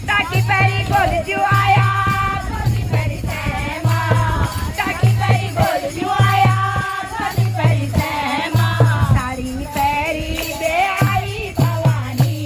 टाकी पैरी गोल जुआया टाकी पैरी सहमा टाकी पैरी गोल जुआया टाकी पैरी सहमा साड़ी पैरी बे आई भवानी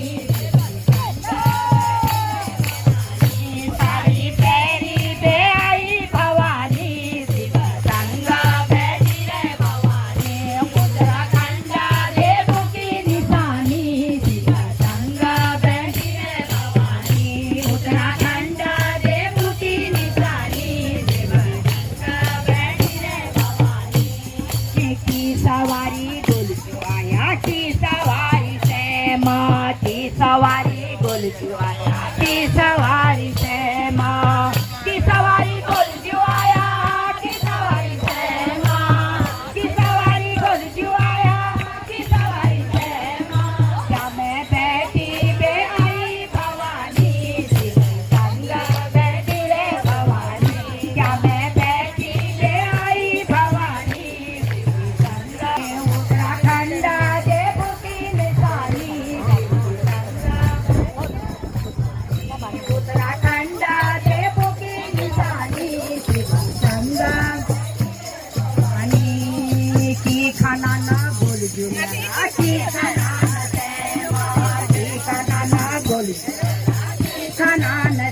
साड़ी पैरी बे आई भवानी शिव संगा बैठी रे भवानी उत्तराखंडा देव की निशानी शिव संगा बैठी रे भवानी उत्तराखंडा देव की निशानी शिव संगा बैठी रे भवानी की सवारी गोल जुआया की सवारी से माँ की सवारी गोल जुआया की सवारी से माँ की सवारी गोल जुआया की सवारी से माँ की सवारी गोल जुआया की सवारी से माँ क्या मैं बैठी बे आई भवानी शिव संगा बैठी रे भवानी क्या मैं बैठी बे आई भवानी शिव संगा उत्तराखंडा देव की निशानी उत्तराखंडा देव की निशानी शिव संगा आणि की खाना ना बोल जुना की खाना न सेवा की खाना ना बोल खाना न